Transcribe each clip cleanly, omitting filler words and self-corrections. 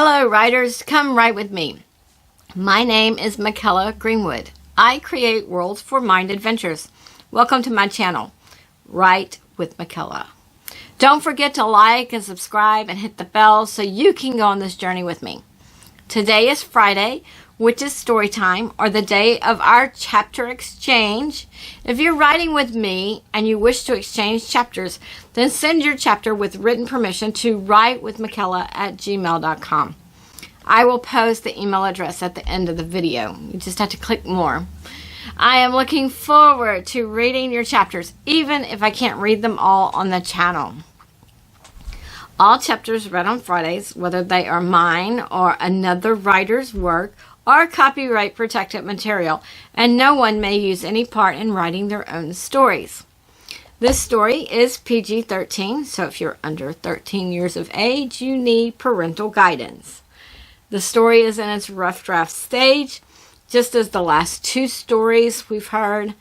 Hello, writers. Come write with me. My name is Michaela Greenwood. I create worlds for mind adventures. Welcome to my channel, Write with Michaela. Don't forget to like and subscribe and hit the bell so you can go on this journey with me. Today is Friday, which is story time, or the day of our chapter exchange. If you're writing with me and you wish to exchange chapters, then send your chapter with written permission to writewithmichaela@gmail.com. I will post the email address at the end of the video. You just have to click more. I am looking forward to reading your chapters, even if I can't read them all on the channel. All chapters read on Fridays, whether they are mine or another writer's work, are copyright protected material, and no one may use any part in writing their own stories. This story is PG-13, so if you're under 13 years of age, you need parental guidance. The story is in its rough draft stage, just as the last two stories we've heard.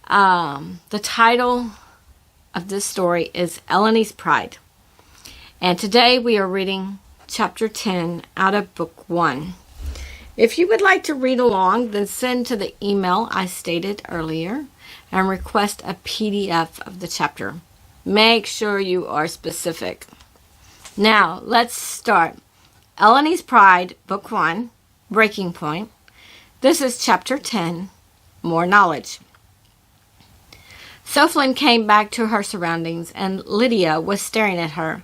The title of this story is Elloni's Pride. And today we are reading Chapter 10 out of Book 1. If you would like to read along, then send to the email I stated earlier and request a PDF of the chapter. Make sure you are specific. Now, let's start. Elloni's Pride, Book 1, Breaking Point. This is Chapter 10, More Knowledge. Soflin came back to her surroundings, and Lydia was staring at her.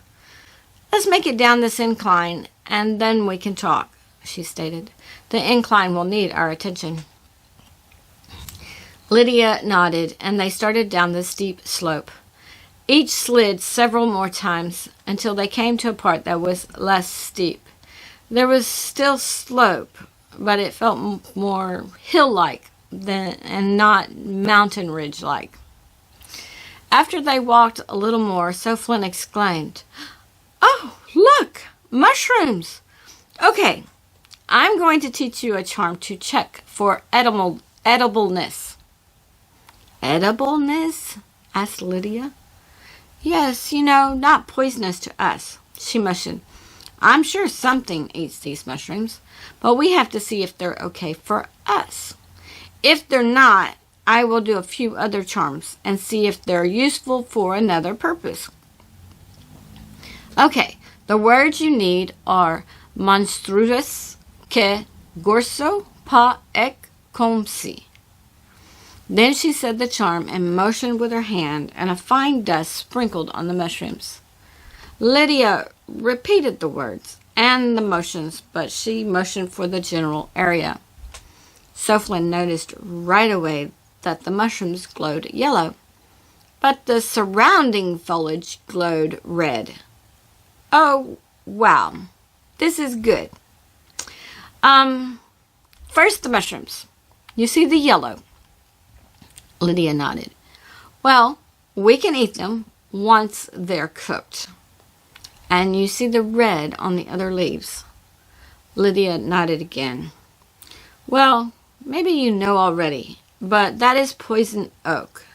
"Let's make it down this incline, and then we can talk," she stated. "The incline will need our attention." Lydia nodded, and they started down the steep slope. Each slid several more times until they came to a part that was less steep. There was still slope, but it felt more hill-like and not mountain ridge-like. After they walked a little more, Soflin exclaimed, "Oh, look! Mushrooms! Okay, I'm going to teach you a charm to check for edibleness." "Edibleness?" asked Lydia. "Yes, not poisonous to us," she motioned. "I'm sure something eats these mushrooms, but we have to see if they're okay for us. If they're not, I will do a few other charms and see if they're useful for another purpose. Okay, the words you need are monstrous que gorso pa ek comsi." Then she said the charm and motioned with her hand, and a fine dust sprinkled on the mushrooms. Lydia repeated the words and the motions, but she motioned for the general area. Soflin noticed right away that the mushrooms glowed yellow, but the surrounding foliage glowed red. "Oh, wow. This is good. First the mushrooms. You see the yellow?" Lydia nodded. "Well, we can eat them once they're cooked. And you see the red on the other leaves?" Lydia nodded again. "Well, maybe you know already, but that is poison oak,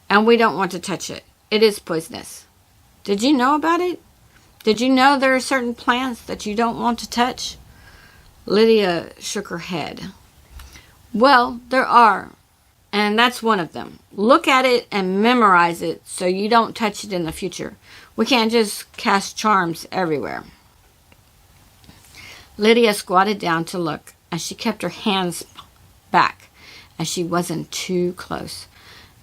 and we don't want to touch it. It is poisonous. Did you know about it? Did you know there are certain plants that you don't want to touch?" Lydia shook her head. "Well, there are, and that's one of them. Look at it and memorize it so you don't touch it in the future. We can't just cast charms everywhere." Lydia squatted down to look, and she kept her hands back as she wasn't too close.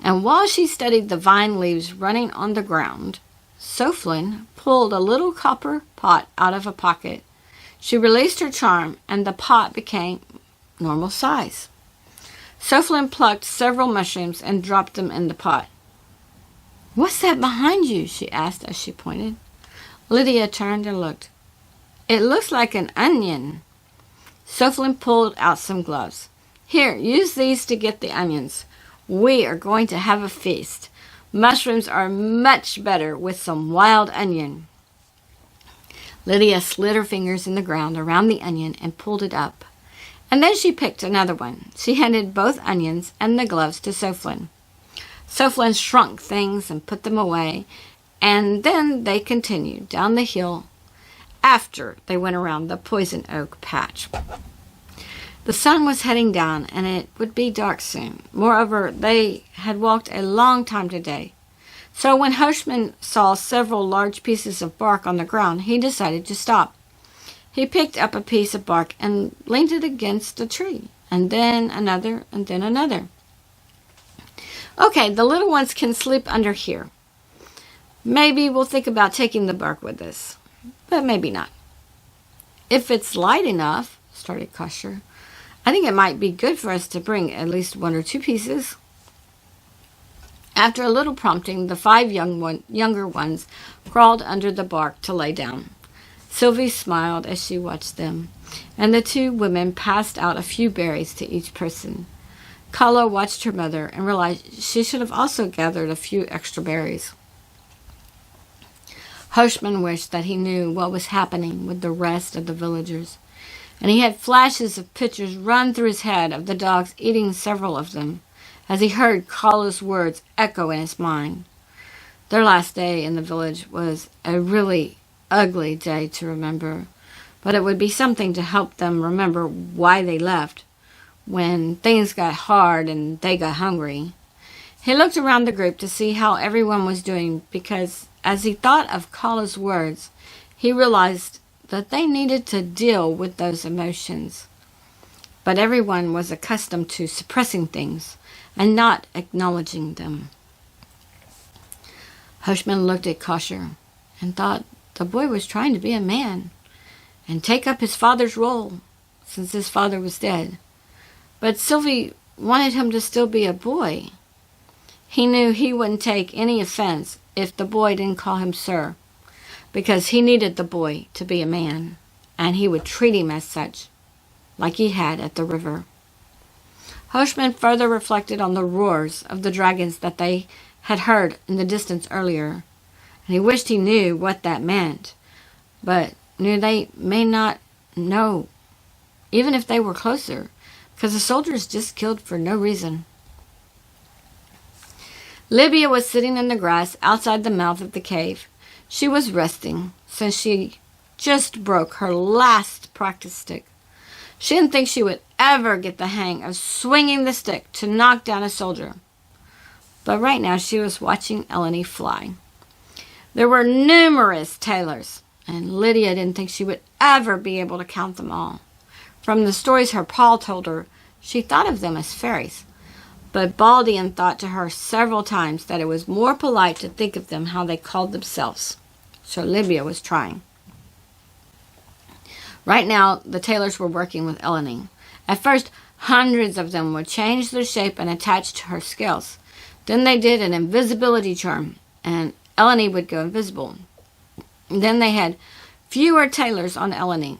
And while she studied the vine leaves running on the ground, Soflin pulled a little copper pot out of a pocket. She released her charm, and the pot became normal size. Soflin plucked several mushrooms and dropped them in the pot. "What's that behind you?" she asked as she pointed. Lydia turned and looked. "It looks like an onion." Soflin pulled out some gloves. "Here, use these to get the onions. We are going to have a feast. Mushrooms are much better with some wild onion." Lydia slid her fingers in the ground around the onion and pulled it up. And then she picked another one. She handed both onions and the gloves to Soflin. Soflin shrunk things and put them away, and then they continued down the hill. after they went around the poison oak patch. The sun was heading down, and it would be dark soon. Moreover, they had walked a long time today. So when Hoshman saw several large pieces of bark on the ground, he decided to stop. He picked up a piece of bark and leaned it against a tree, and then another, and then another. Okay, the little ones can sleep under here. Maybe we'll think about taking the bark with us, but maybe not. If it's light enough, started Kosher, I think it might be good for us to bring at least 1 or 2 pieces. After a little prompting, the 5 younger ones crawled under the bark to lay down. Sylvie smiled as she watched them, and the 2 women passed out a few berries to each person. Kala watched her mother and realized she should have also gathered a few extra berries. Hoshman wished that he knew what was happening with the rest of the villagers, and he had flashes of pictures run through his head of the dogs eating several of them, as he heard Kala's words echo in his mind. Their last day in the village was a really ugly day to remember, but it would be something to help them remember why they left when things got hard and they got hungry. He looked around the group to see how everyone was doing, because as he thought of Kala's words, he realized that they needed to deal with those emotions. But everyone was accustomed to suppressing things and not acknowledging them. Hoshman looked at Kosher and thought the boy was trying to be a man and take up his father's role, since his father was dead. But Sylvie wanted him to still be a boy. He knew he wouldn't take any offense if the boy didn't call him sir, because he needed the boy to be a man, and he would treat him as such, like he had at the river. Hoshman further reflected on the roars of the dragons that they had heard in the distance earlier, and he wished he knew what that meant, but knew they may not know, even if they were closer, because the soldiers just killed for no reason. Libya was sitting in the grass outside the mouth of the cave. She was resting, since she just broke her last practice stick. She didn't think she would ever get the hang of swinging the stick to knock down a soldier. But right now she was watching Elloni fly. There were numerous tailors, and Lydia didn't think she would ever be able to count them all. From the stories her pa told her, she thought of them as fairies. But Baldian thought to her several times that it was more polite to think of them how they called themselves. So Libya was trying. Right now, the tailors were working with Elloni. At first, hundreds of them would change their shape and attach to her scales. Then they did an invisibility charm, and Elloni would go invisible. Then they had fewer tailors on Elloni,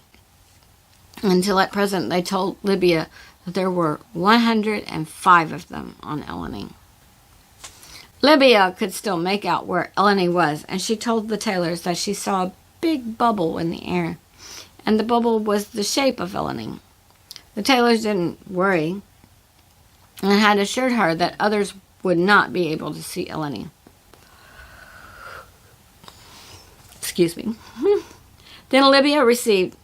until at present they told Libya that there were 105 of them on Elloni. Libya could still make out where Elloni was, and she told the tailors that she saw a big bubble in the air, and the bubble was the shape of Elloni. The tailors didn't worry, and had assured her that others would not be able to see Elloni. Excuse me. Then Libya received,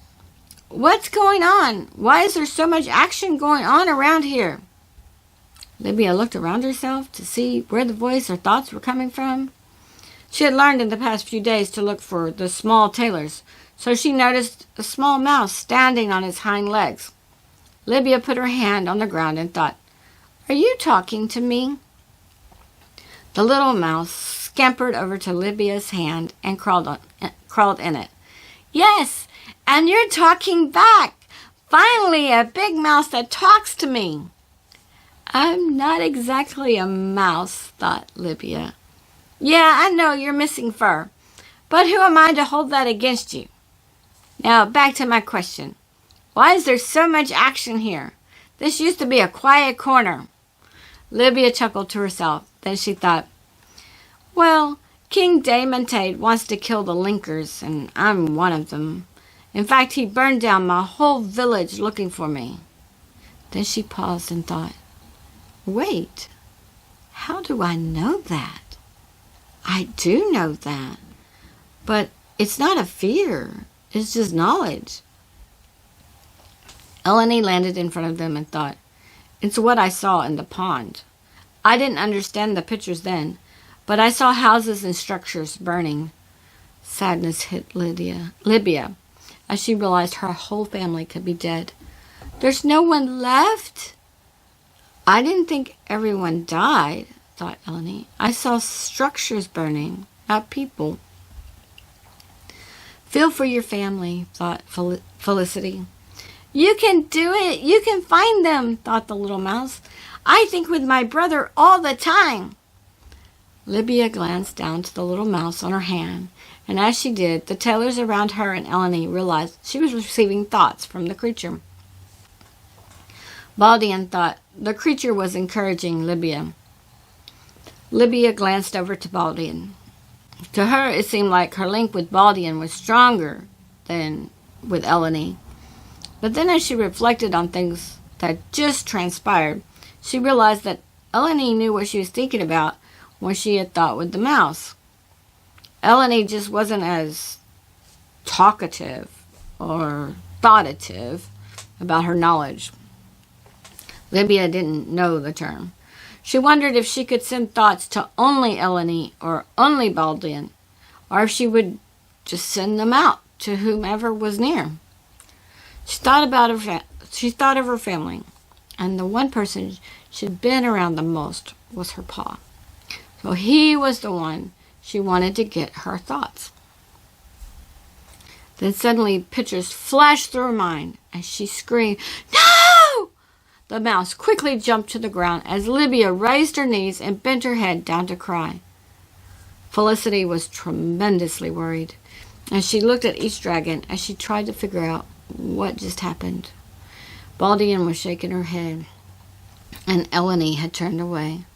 "What's going on? Why is there so much action going on around here?" Libya looked around herself to see where the voice or thoughts were coming from. She had learned in the past few days to look for the small tailors, so she noticed a small mouse standing on its hind legs. Libya put her hand on the ground and thought, "Are you talking to me?" The little mouse scampered over to Libya's hand and crawled in it. "Yes, and you're talking back. Finally, a big mouse that talks to me." "I'm not exactly a mouse," thought Libya. "Yeah, I know you're missing fur, but who am I to hold that against you? Now, back to my question. Why is there so much action here? This used to be a quiet corner." Libya chuckled to herself. Then she thought, "Well, King Daemantade wants to kill the Linkers, and I'm one of them. In fact, he burned down my whole village looking for me." Then she paused and thought, "Wait, how do I know that? I do know that, but it's not a fear. It's just knowledge. Elloni landed in front of them and thought, it's what I saw in the pond. I didn't understand the pictures then, but I saw houses and structures burning. Sadness hit Libya as she realized her whole family could be dead. There's no one left? I didn't think everyone died, thought Elloni. I saw structures burning, not people. Feel for your family, thought Felicity. You can do it. You can find them, thought the little mouse. I think with my brother all the time. Libya glanced down to the little mouse on her hand, and as she did, the tailors around her and Elloni realized she was receiving thoughts from the creature. Baldian thought the creature was encouraging Libya. Libya glanced over to Baldian. To her, it seemed like her link with Baldian was stronger than with Elloni. But then as she reflected on things that just transpired, she realized that Elloni knew what she was thinking about when she had thought with the mouse. Elloni just wasn't as talkative or thoughtative about her knowledge. Libya didn't know the term. She wondered if she could send thoughts to only Elloni or only Baldian, or if she would just send them out to whomever was near. She thought of her family, and the one person she'd been around the most was her pa. So he was the one she wanted to get her thoughts. Then suddenly pictures flashed through her mind, and she screamed, "No!" The mouse quickly jumped to the ground as Libya raised her knees and bent her head down to cry. Felicity was tremendously worried, and she looked at each dragon as she tried to figure out what just happened. Baldian was shaking her head, and Elloni had turned away.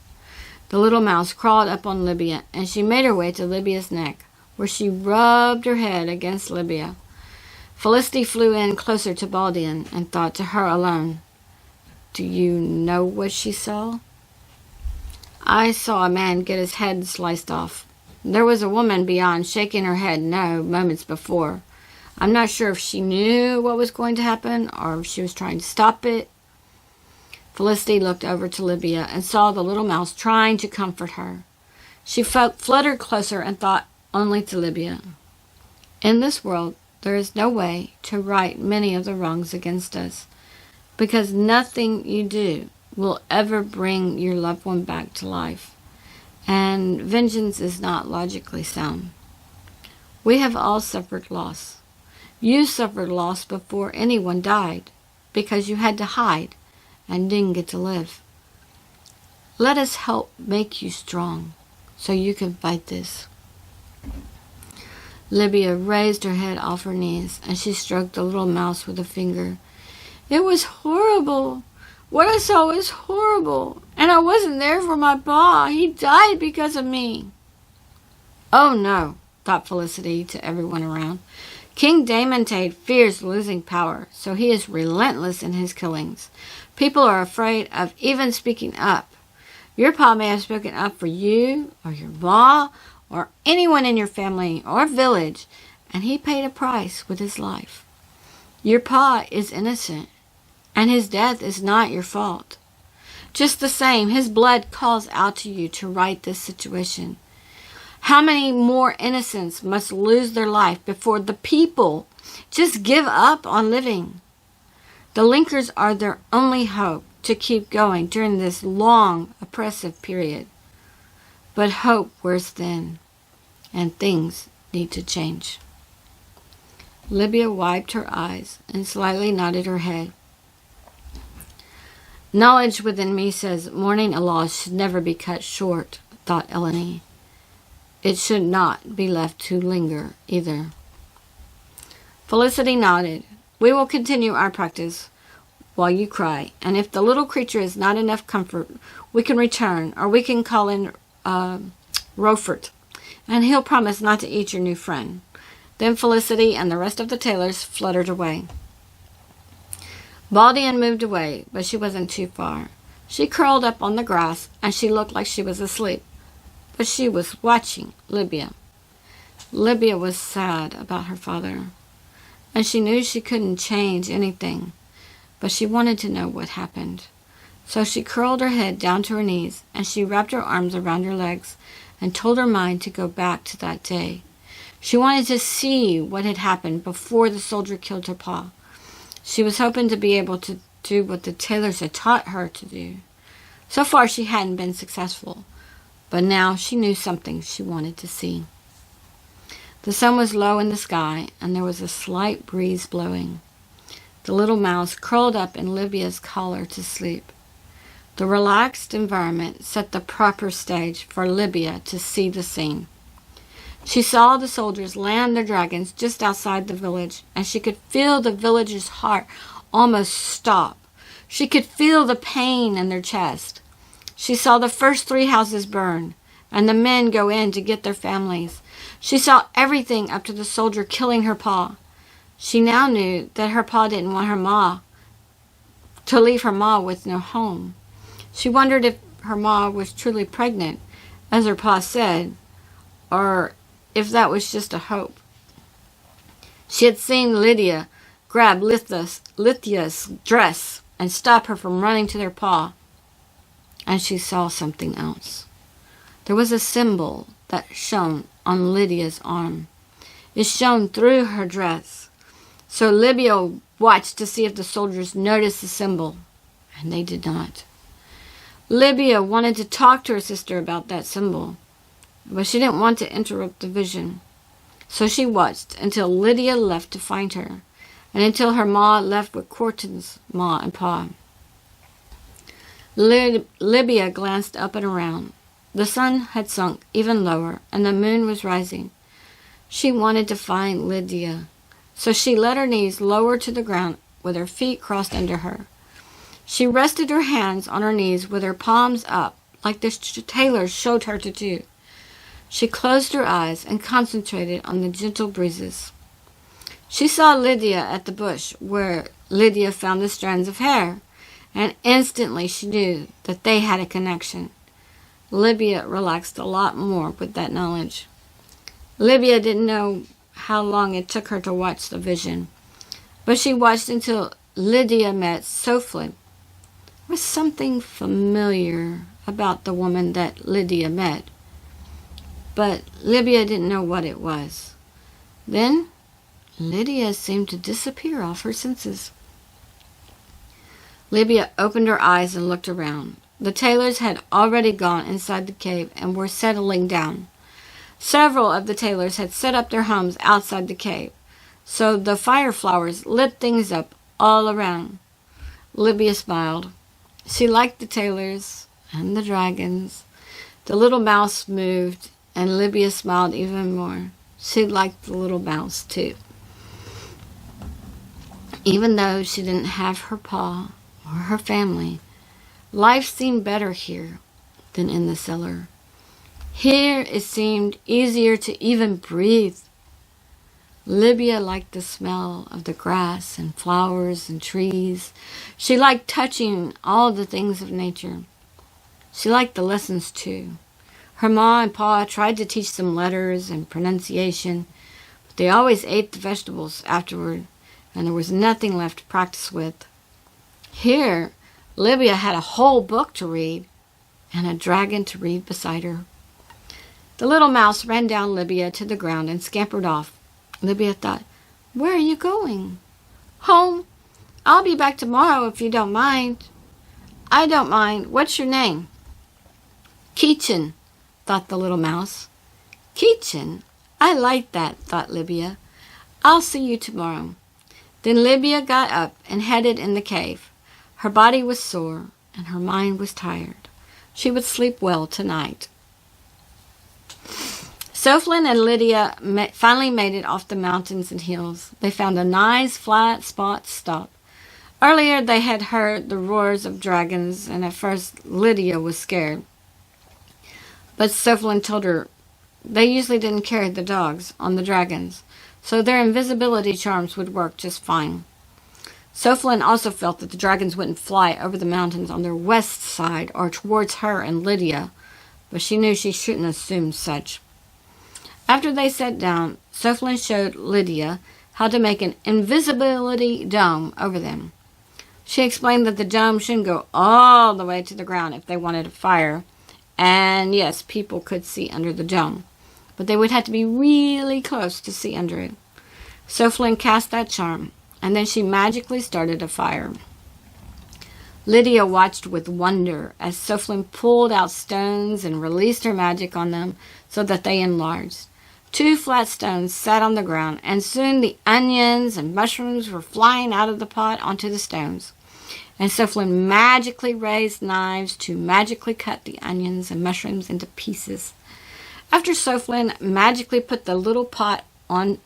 The little mouse crawled up on Libya, and she made her way to Libya's neck, where she rubbed her head against Libya. Felicity flew in closer to Baldian and thought to her alone, "Do you know what she saw?" "I saw a man get his head sliced off. There was a woman beyond shaking her head no moments before. I'm not sure if she knew what was going to happen or if she was trying to stop it." Felicity looked over to Libya and saw the little mouse trying to comfort her. She fluttered closer and thought only to Libya. In this world, there is no way to right many of the wrongs against us, because nothing you do will ever bring your loved one back to life, and vengeance is not logically sound. We have all suffered loss. You suffered loss before anyone died, because you had to hide and didn't get to live. Let us help make you strong, so you can fight this. Libya raised her head off her knees, and she stroked the little mouse with a finger. "It was horrible. What I saw was horrible. And I wasn't there for my pa. He died because of me." "Oh no," thought Felicity to everyone around. "King Damantade fears losing power, so he is relentless in his killings. People are afraid of even speaking up. Your pa may have spoken up for you or your ma or anyone in your family or village, and he paid a price with his life. Your pa is innocent, and his death is not your fault. Just the same, his blood calls out to you to right this situation. How many more innocents must lose their life before the people just give up on living? The Linkers are their only hope to keep going during this long, oppressive period. But hope wears thin, and things need to change." Libya wiped her eyes and slightly nodded her head. "Knowledge within me says mourning a loss should never be cut short," thought Elloni. "It should not be left to linger either." Felicity nodded. "We will continue our practice while you cry, and if the little creature is not enough comfort, we can return, or we can call in Rofert, and he'll promise not to eat your new friend." Then Felicity and the rest of the tailors fluttered away. Baldian moved away, but she wasn't too far. She curled up on the grass, and she looked like she was asleep, but she was watching Libya. Libya was sad about her father. and she knew she couldn't change anything, but she wanted to know what happened. So she curled her head down to her knees, and she wrapped her arms around her legs and told her mind to go back to that day. She wanted to see what had happened before the soldier killed her pa. She was hoping to be able to do what the tailors had taught her to do. So far she hadn't been successful, but now she knew something she wanted to see. The sun was low in the sky, and there was a slight breeze blowing. The little mouse curled up in Libya's collar to sleep. The relaxed environment set the proper stage for Libya to see the scene. She saw the soldiers land their dragons just outside the village, and she could feel the villagers' heart almost stop. She could feel the pain in their chest. She saw the first 3 houses burn, and the men go in to get their families. She saw everything up to the soldier killing her pa. She now knew that her pa didn't want her ma to leave her ma with no home. She wondered if her ma was truly pregnant, as her pa said, or if that was just a hope. She had seen Lydia grab Lithia's dress and stop her from running to their pa, and she saw something else. There was a symbol that shone on Lydia's arm. It shone through her dress. So Libya watched to see if the soldiers noticed the symbol, and they did not. Libya wanted to talk to her sister about that symbol, but she didn't want to interrupt the vision. So she watched until Lydia left to find her, and until her ma left with Corton's ma and pa. Libya glanced up and around. The sun had sunk even lower, and the moon was rising. She wanted to find Lydia, so she let her knees lower to the ground with her feet crossed under her. She rested her hands on her knees with her palms up, like the tailors showed her to do. She closed her eyes and concentrated on the gentle breezes. She saw Lydia at the bush where Lydia found the strands of hair, and instantly she knew that they had a connection. Libya relaxed a lot more with that knowledge. Libya didn't know how long it took her to watch the vision, but she watched until Lydia met Soflin. There was something familiar about the woman that Lydia met, but Libya didn't know what it was. Then Lydia seemed to disappear off her senses. Libya opened her eyes and looked around. The tailors had already gone inside the cave and were settling down. Several of the tailors had set up their homes outside the cave, so the fire flowers lit things up all around. Libya smiled. She liked the tailors and the dragons. The little mouse moved, and Libya smiled even more. She liked the little mouse, too. Even though she didn't have her pa or her family, life seemed better here than in the cellar. Here it seemed easier to even breathe. Libya liked the smell of the grass and flowers and trees. She liked touching all the things of nature. She liked the lessons, too. Her ma and pa tried to teach them letters and pronunciation, but they always ate the vegetables afterward, and there was nothing left to practice with. Here, Libya had a whole book to read, and a dragon to read beside her. The little mouse ran down Libya to the ground and scampered off. Libya thought, "Where are you going?" "Home. I'll be back tomorrow if you don't mind." "I don't mind. What's your name?" "Keechin," thought the little mouse. "Keechin? I like that," thought Libya. "I'll see you tomorrow." Then Libya got up and headed in the cave. Her body was sore and her mind was tired. She would sleep well tonight. Soflin and Lydia finally made it off the mountains and hills. They found a nice flat spot to stop. Earlier they had heard the roars of dragons, and at first Lydia was scared. But Soflin told her they usually didn't carry the dogs on the dragons, so their invisibility charms would work just fine. Soflin also felt that the dragons wouldn't fly over the mountains on their west side or towards her and Lydia, but she knew she shouldn't assume such. After they sat down, Soflin showed Lydia how to make an invisibility dome over them. She explained that the dome shouldn't go all the way to the ground if they wanted a fire. And yes, people could see under the dome, but they would have to be really close to see under it. So Flynn cast that charm, and then she magically started a fire. Lydia watched with wonder as Soflin pulled out stones and released her magic on them so that they enlarged. 2 flat stones sat on the ground, and soon the onions and mushrooms were flying out of the pot onto the stones. And Soflin magically raised knives to magically cut the onions and mushrooms into pieces. After Soflin magically put the little pot on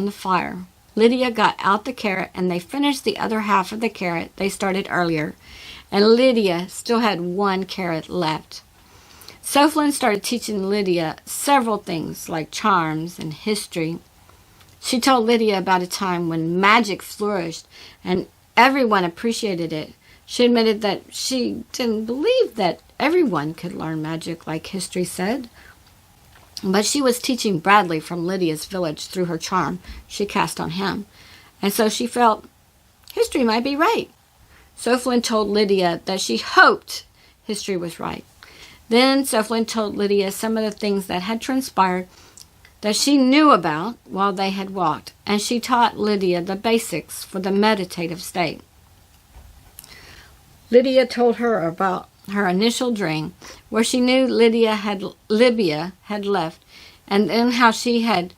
the fire, Lydia got out the carrot, and they finished the other half of the carrot they started earlier, and Lydia still had 1 carrot left. Soflin started teaching Lydia several things like charms and history. She told Lydia about a time when magic flourished and everyone appreciated it. She admitted that she didn't believe that everyone could learn magic like history said. But she was teaching Bradley from Lydia's village through her charm she cast on him. And so she felt history might be right. Soflin told Lydia that she hoped history was right. Then Soflin told Lydia some of the things that had transpired that she knew about while they had walked, and she taught Lydia the basics for the meditative state. Lydia told her about her initial dream, where she knew Libya had left, and then how she had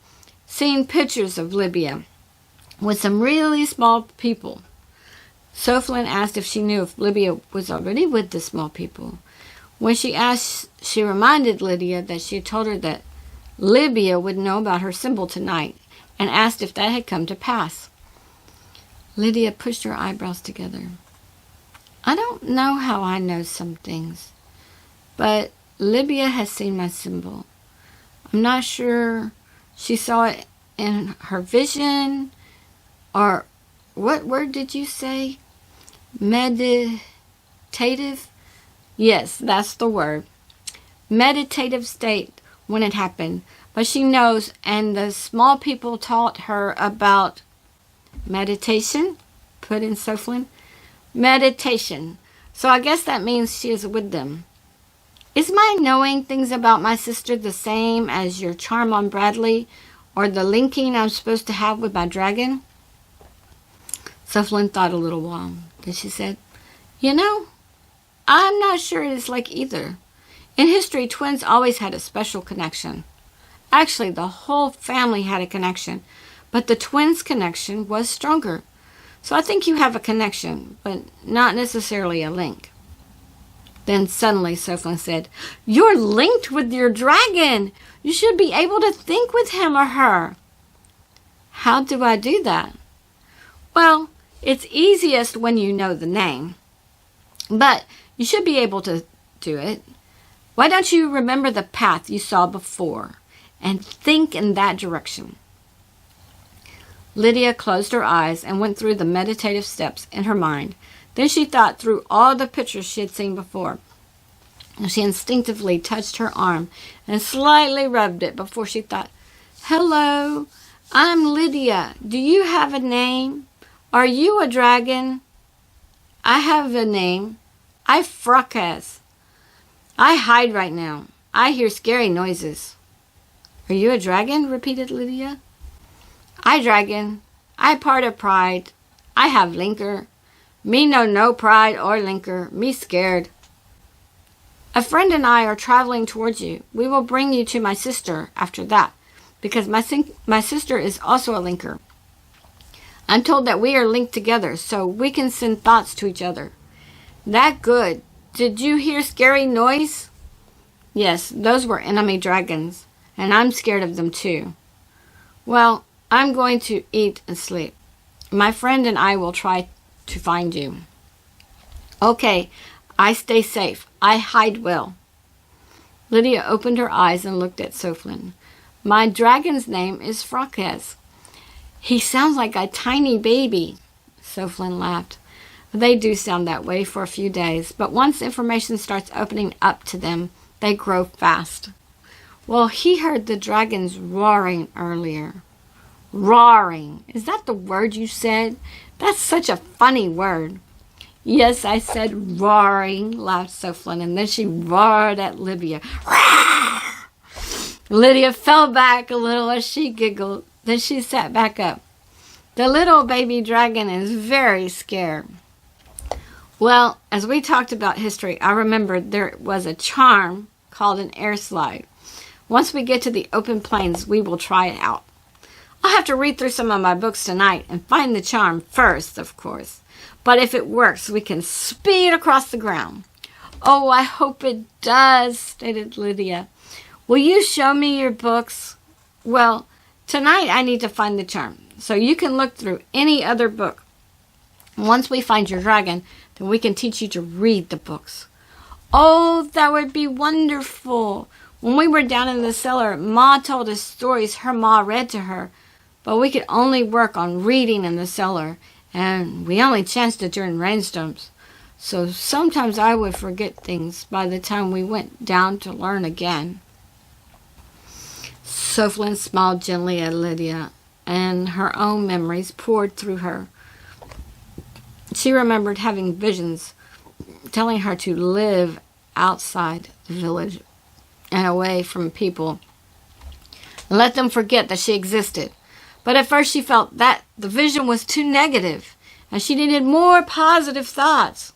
seen pictures of Libya with some really small people. Soflin asked if she knew if Libya was already with the small people. When she asked, she reminded Lydia that she had told her that Libya would know about her symbol tonight, and asked if that had come to pass. Lydia pushed her eyebrows together. I don't know how I know some things, but Libya has seen my symbol. I'm not sure she saw it in her vision, or what word did you say? Meditative? Yes, that's the word. Meditative state when it happened. But she knows, and the small people taught her about meditation, put in Soflin. Meditation. So I guess that means she is with them. Is my knowing things about my sister the same as your charm on Bradley, or the linking I'm supposed to have with my dragon? Soflin thought a little while. Then she said, I'm not sure it is like either. In history, twins always had a special connection. Actually, the whole family had a connection, but the twins' connection was stronger. So I think you have a connection, but not necessarily a link. Then suddenly Soflin said, You're linked with your dragon. You should be able to think with him or her. How do I do that? Well, it's easiest when you know the name. But you should be able to do it. Why don't you remember the path you saw before and think in that direction? Lydia closed her eyes and went through the meditative steps in her mind. Then she thought through all the pictures she had seen before. She instinctively touched her arm and slightly rubbed it before she thought, Hello, I'm Lydia. Do you have a name? Are you a dragon? I have a name. I'm Fracas. I hide right now. I hear scary noises. Are you a dragon? Repeated Lydia. I dragon. I part of pride. I have linker. Me no pride or linker. Me scared. A friend and I are traveling towards you. We will bring you to my sister after that, because my sister is also a linker. I'm told that we are linked together, so we can send thoughts to each other. That good. Did you hear scary noise? Yes, those were enemy dragons, and I'm scared of them too. Well, I'm going to eat and sleep. My friend and I will try to find you. Okay, I stay safe. I hide well. Lydia opened her eyes and looked at Soflin. My dragon's name is Fracas. He sounds like a tiny baby. Soflin laughed. They do sound that way for a few days, but once information starts opening up to them, they grow fast. Well, he heard the dragons roaring earlier. Roaring. Is that the word you said? That's such a funny word. Yes, I said roaring, laughed Soflin, and then she roared at Lydia. Lydia fell back a little as she giggled. Then she sat back up. The little baby dragon is very scared. Well, as we talked about history, I remembered there was a charm called an air slide. Once we get to the open plains, we will try it out. I'll have to read through some of my books tonight and find the charm first, of course. But if it works, we can speed across the ground. Oh, I hope it does, stated Lydia. Will you show me your books? Well, tonight I need to find the charm, so you can look through any other book. Once we find your dragon, then we can teach you to read the books. Oh, that would be wonderful. When we were down in the cellar, Ma told us stories her ma read to her, but we could only work on reading in the cellar, and we only chanced it during rainstorms. So sometimes I would forget things by the time we went down to learn again. Soflin smiled gently at Lydia, and her own memories poured through her. She remembered having visions telling her to live outside the village and away from people and let them forget that she existed. But at first she felt that the vision was too negative and she needed more positive thoughts.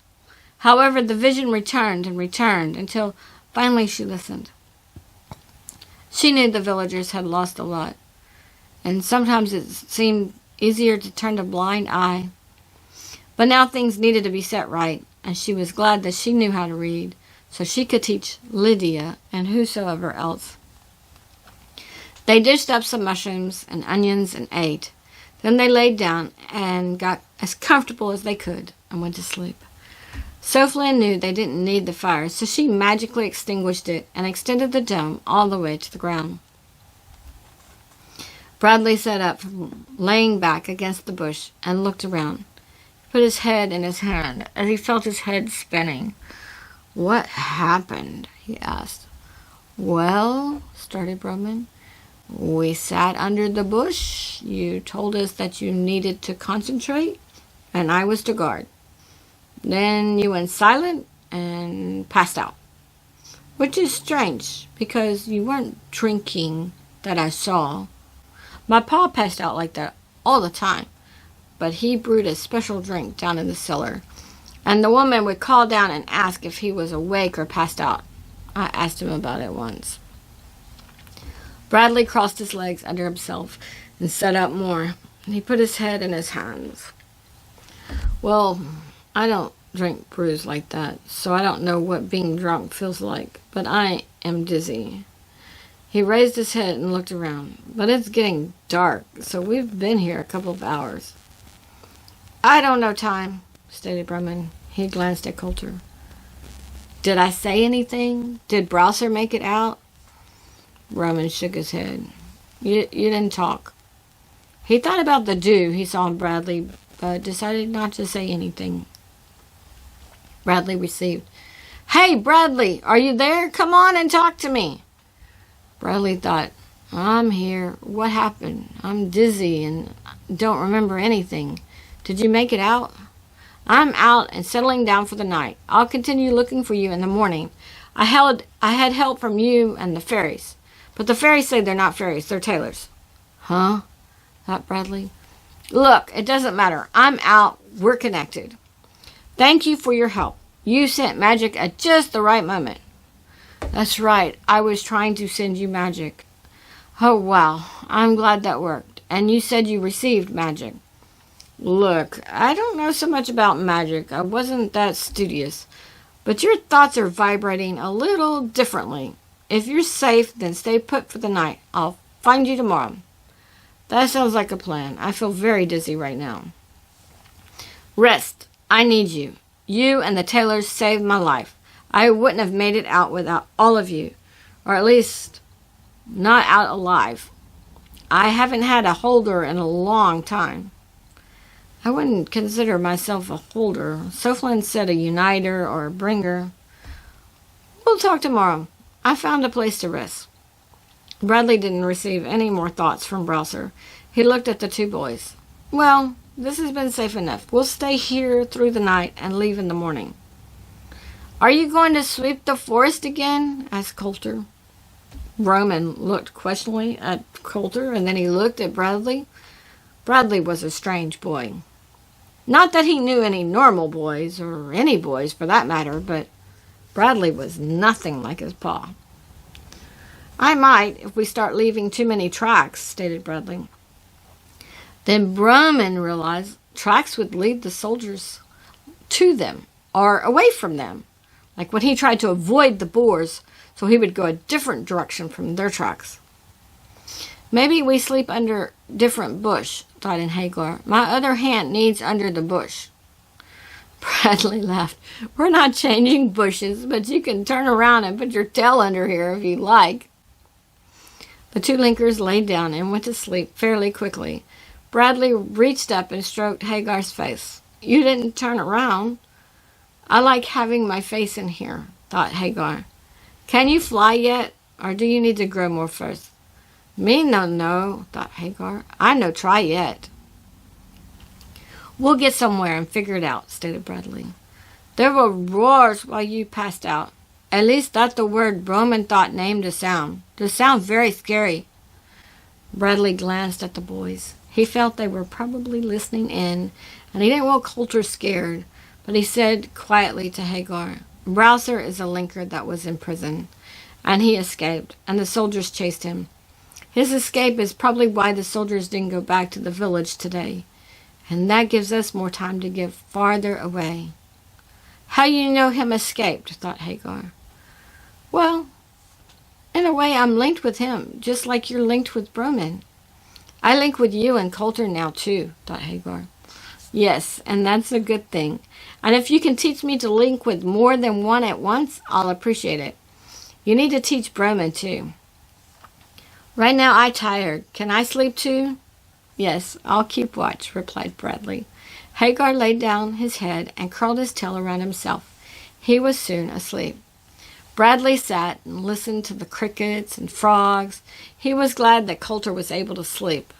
However, the vision returned and returned until finally she listened. She knew the villagers had lost a lot, and sometimes it seemed easier to turn a blind eye. But now things needed to be set right, and she was glad that she knew how to read, so she could teach Lydia and whosoever else. They dished up some mushrooms and onions and ate. Then they laid down and got as comfortable as they could and went to sleep. Soflin knew they didn't need the fire, so she magically extinguished it and extended the dome all the way to the ground. Bradley sat up, laying back against the bush, and looked around. He put his head in his hand as he felt his head spinning. "What happened?" he asked. "Well," started Brumman, "we sat under the bush. You told us that you needed to concentrate, and I was to guard. Then you went silent and passed out. Which is strange, because you weren't drinking that I saw. My pa passed out like that all the time, but he brewed a special drink down in the cellar, and the woman would call down and ask if he was awake or passed out. I asked him about it once." Bradley crossed his legs under himself and sat up more. He put his head in his hands. "Well, I don't drink brews like that, so I don't know what being drunk feels like, but I am dizzy." He raised his head and looked around. "But it's getting dark, so we've been here a couple of hours." "I don't know time," stated Brumman. He glanced at Coulter. "Did I say anything? Did Browser make it out?" Brumman shook his head. You didn't talk." He thought about the dew he saw in Bradley, but decided not to say anything. Bradley received. "Hey, Bradley, are you there? Come on and talk to me." Bradley thought, "I'm here. What happened? I'm dizzy and don't remember anything. Did you make it out?" "I'm out and settling down for the night. I'll continue looking for you in the morning. I had help from you and the fairies. But the fairies say they're not fairies, they're tailors." "Huh?" thought Bradley. "Look, it doesn't matter. I'm out. We're connected. Thank you for your help. You sent magic at just the right moment." "That's right. I was trying to send you magic." "Oh, wow. I'm glad that worked. And you said you received magic." "Look, I don't know so much about magic. I wasn't that studious. But your thoughts are vibrating a little differently. If you're safe, then stay put for the night. I'll find you tomorrow." "That sounds like a plan. I feel very dizzy right now." "Rest. I need you. You and the tailors saved my life. I wouldn't have made it out without all of you. Or at least, not out alive. I haven't had a holder in a long time." "I wouldn't consider myself a holder. Soflin said a uniter or a bringer." "We'll talk tomorrow. I found a place to rest." Bradley didn't receive any more thoughts from Browser. He looked at the two boys. Well, this has been safe enough. We'll stay here through the night and leave in the morning. Are you going to sweep the forest again? Asked Coulter. Roman looked questioningly at Coulter, and then he looked at Bradley. Bradley was a strange boy. Not that he knew any normal boys, or any boys for that matter, but Bradley was nothing like his pa. I might, if we start leaving too many tracks, stated Bradley. Then Roman realized tracks would lead the soldiers to them, or away from them, like when he tried to avoid the Boers, so he would go a different direction from their tracks. Maybe we sleep under different bush, thought in Hagar. My other hand needs under the bush. Bradley laughed. We're not changing bushes, but you can turn around and put your tail under here if you like. The two linkers laid down and went to sleep fairly quickly. Bradley reached up and stroked Hagar's face. You didn't turn around. I like having my face in here, thought Hagar. Can you fly yet, or do you need to grow more first? Me no know, thought Hagar. I no try yet. We'll get somewhere and figure it out, stated Bradley. There were roars while you passed out. At least that's the word Roman thought named the sound. The sound very scary. Bradley glanced at the boys. He felt they were probably listening in, and he didn't want Coulter scared, but he said quietly to Hagar, Browser is a linker that was in prison, and he escaped, and the soldiers chased him. His escape is probably why the soldiers didn't go back to the village today, and that gives us more time to get farther away. How you know him escaped, thought Hagar. Well, in a way I'm linked with him, just like you're linked with Broman. I link with you and Coulter now too, thought Hagar. Yes, and that's a good thing. And if you can teach me to link with more than one at once, I'll appreciate it. You need to teach Broman too. Right now I'm tired. Can I sleep too? Yes, I'll keep watch, replied Bradley. Hagar laid down his head and curled his tail around himself. He was soon asleep. Bradley sat and listened to the crickets and frogs. He was glad that Coulter was able to sleep.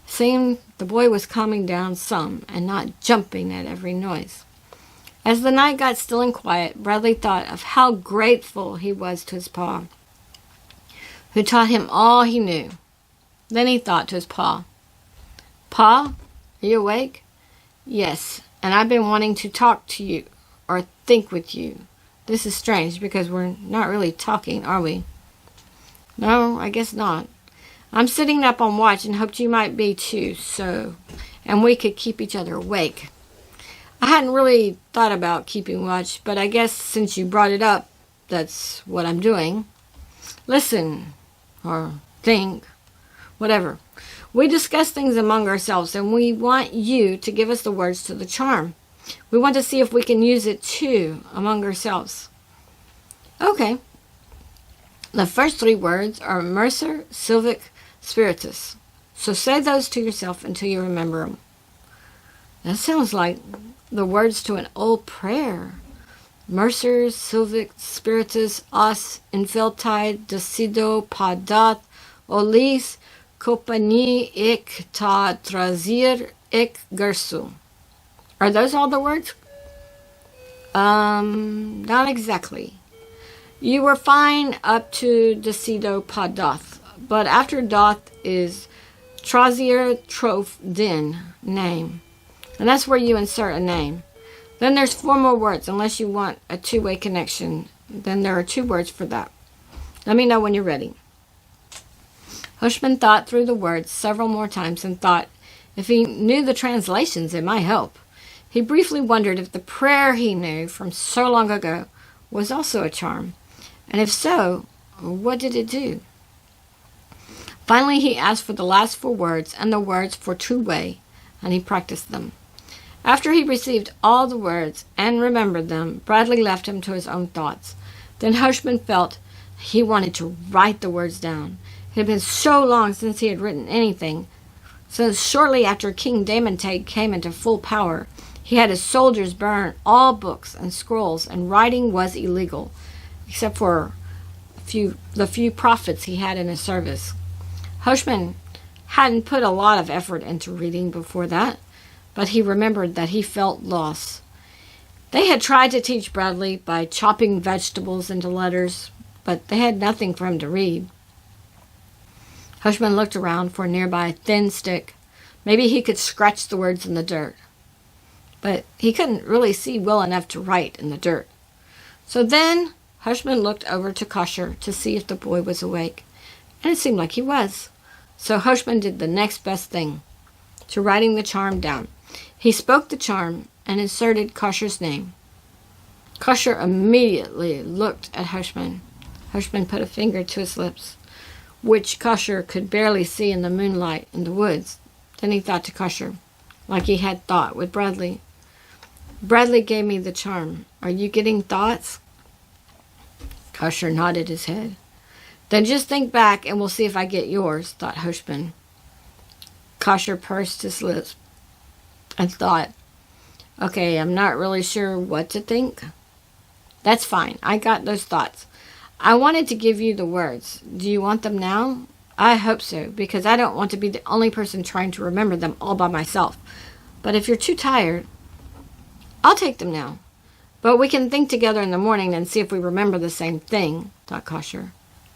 It seemed the boy was calming down some and not jumping at every noise. As the night got still and quiet, Bradley thought of how grateful he was to his pa, who taught him all he knew. Then he thought to his pa, Pa, are you awake? Yes, and I've been wanting to talk to you, or think with you. This is strange, because we're not really talking, are we? No, I guess not. I'm sitting up on watch and hoped you might be too, and we could keep each other awake. I hadn't really thought about keeping watch, but I guess since you brought it up, that's what I'm doing. Listen, or think, whatever. We discuss things among ourselves, and we want you to give us the words to the charm. We want to see if we can use it too among ourselves. Okay. The first three words are Mercer, Silvic, Spiritus. So say those to yourself until you remember them. That sounds like the words to an old prayer. Mercer, Silvic, Spiritus, Os, Infeltide, Decido, Padat, Olis, Kopani, Ik, Ta, Trazir, Ik, Gersu. Are those all the words? Not exactly. You were fine up to Decido Padoth, but after doth is Trazir Trof Din, name. And that's where you insert a name. Then there's four more words, unless you want a two-way connection. Then there are two words for that. Let me know when you're ready. Hushman thought through the words several more times and thought if he knew the translations, it might help. He briefly wondered if the prayer he knew from so long ago was also a charm. And if so, what did it do? Finally, he asked for the last four words and the words for two-way, and he practiced them. After he received all the words and remembered them, Bradley left him to his own thoughts. Then Hushman felt he wanted to write the words down. It had been so long since he had written anything. So shortly after King Damontague came into full power, he had his soldiers burn all books and scrolls, and writing was illegal, except for a the few prophets he had in his service. Hoshman hadn't put a lot of effort into reading before that, but he remembered that he felt lost. They had tried to teach Bradley by chopping vegetables into letters, but they had nothing for him to read. Hoshman looked around for a nearby thin stick. Maybe he could scratch the words in the dirt. But he couldn't really see well enough to write in the dirt. So then Hoshman looked over to Kosher to see if the boy was awake, and it seemed like he was. So Hoshman did the next best thing, to writing the charm down. He spoke the charm and inserted Kosher's name. Kosher immediately looked at Hoshman. Hoshman put a finger to his lips, which Kosher could barely see in the moonlight in the woods. Then he thought to Kosher, like he had thought with Bradley. Bradley gave me the charm. Are you getting thoughts? Kosher nodded his head. Then just think back and we'll see if I get yours, thought Hoshman. Kosher pursed his lips and thought, okay, I'm not really sure what to think. That's fine. I got those thoughts. I wanted to give you the words. Do you want them now? I hope so, because I don't want to be the only person trying to remember them all by myself. But if you're too tired, I'll take them now. But we can think together in the morning and see if we remember the same thing, thought Kosher.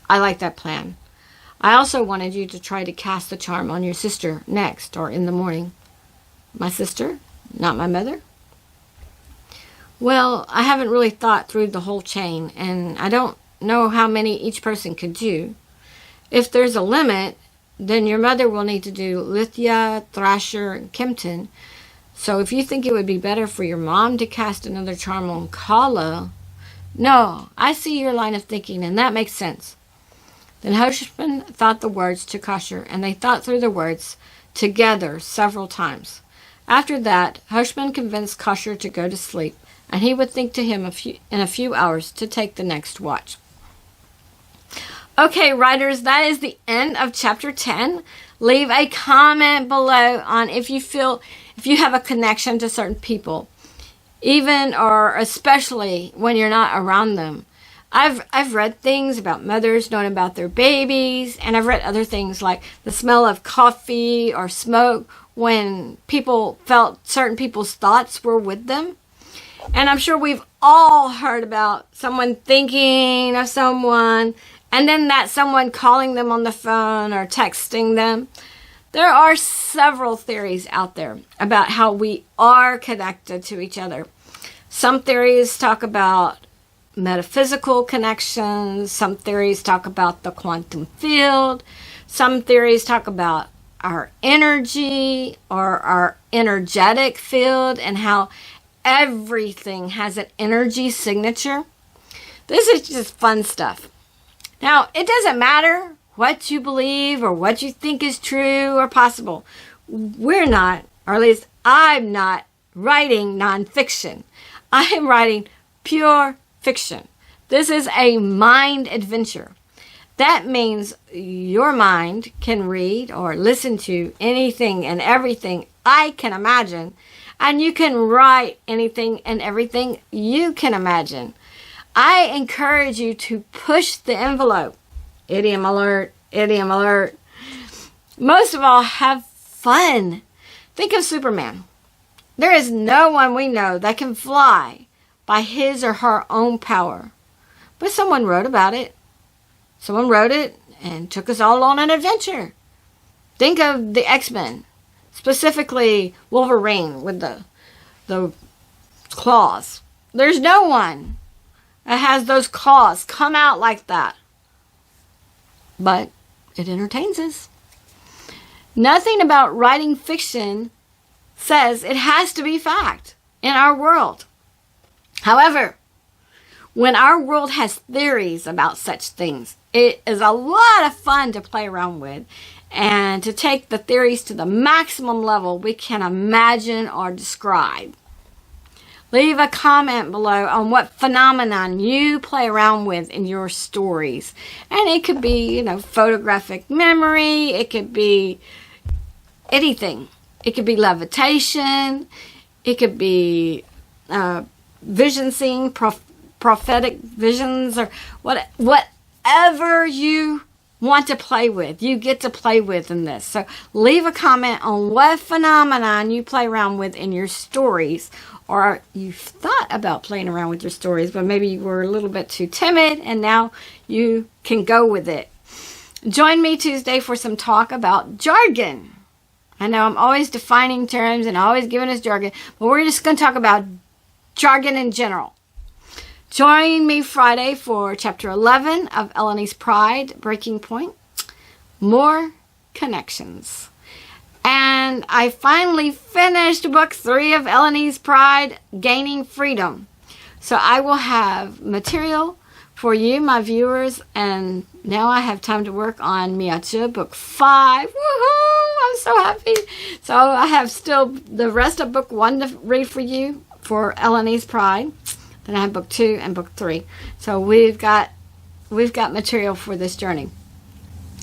I like that plan. I also wanted you to try to cast the charm on your sister next, or in the morning. My sister? Not my mother? Well, I haven't really thought through the whole chain, and I don't know how many each person could do. If there's a limit, then your mother will need to do Lithia, Thrasher, and Kempton. So if you think it would be better for your mom to cast another charm on Kala... No, I see your line of thinking, and that makes sense. Then Hoshman thought the words to Kosher, and they thought through the words together several times. After that, Hoshman convinced Kosher to go to sleep, and he would think to him in a few hours to take the next watch. Okay, writers, that is the end of chapter 10. Leave a comment below on if you have a connection to certain people, even or especially when you're not around them. I've read things about mothers knowing about their babies, and I've read other things like the smell of coffee or smoke when people felt certain people's thoughts were with them. And I'm sure we've all heard about someone thinking of someone, and then that someone calling them on the phone or texting them. There are several theories out there about how we are connected to each other. Some theories talk about metaphysical connections. Some theories talk about the quantum field. Some theories talk about our energy or our energetic field and how everything has an energy signature. This is just fun stuff. Now, it doesn't matter what you believe or what you think is true or possible. We're not, or at least I'm not, writing nonfiction. I am writing pure fiction. This is a mind adventure. That means your mind can read or listen to anything and everything I can imagine, and you can write anything and everything you can imagine. I encourage you to push the envelope. Idiom alert, idiom alert. Most of all, have fun. Think of Superman. There is no one we know that can fly by his or her own power. But someone wrote about it. Someone wrote it and took us all on an adventure. Think of the X-Men, specifically Wolverine with the claws. There's no one that has those claws come out like that. But it entertains us. Nothing about writing fiction says it has to be fact in our world. However, when our world has theories about such things, it is a lot of fun to play around with and to take the theories to the maximum level we can imagine or describe. Leave a comment below on what phenomenon you play around with in your stories. And it could be, photographic memory. It could be anything. It could be levitation. It could be vision seeing, prophetic visions, or whatever whatever you want to play with, you get to play with in this. So leave a comment on what phenomenon you play around with in your stories, or you've thought about playing around with your stories, but maybe you were a little bit too timid and now you can go with it. Join me Tuesday for some talk about jargon. I know I'm always defining terms and always giving us jargon, but we're just going to talk about jargon in general. Join me Friday for Chapter 11 of Elloni's Pride, Breaking Point, More Connections. And I finally finished Book 3 of Elloni's Pride, Gaining Freedom. So I will have material for you, my viewers, and now I have time to work on Miacha, Book 5. Woohoo! I'm so happy. So I have still the rest of Book 1 to read for you for Elloni's Pride. Then I have Book 2 and Book 3. So we've got material for this journey.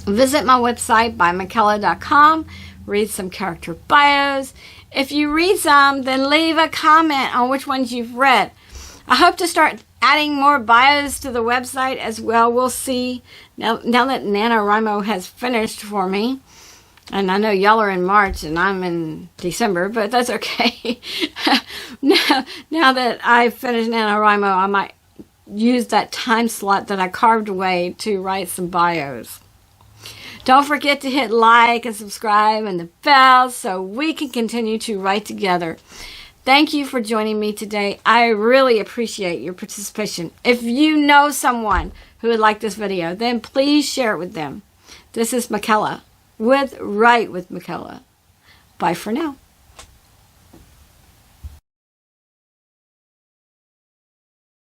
Visit my website, bymichaela.com. Read some character bios. If you read some, then leave a comment on which ones you've read. I hope to start adding more bios to the website as well. We'll see. Now that NaNoWriMo has finished for me, and I know y'all are in March and I'm in December, but that's okay. now that I've finished NaNoWriMo, I might use that time slot that I carved away to write some bios. Don't forget to hit like and subscribe and the bell so we can continue to write together. Thank you for joining me today. I really appreciate your participation. If you know someone who would like this video, then please share it with them. This is Michaela with Write with Michaela. Bye for now.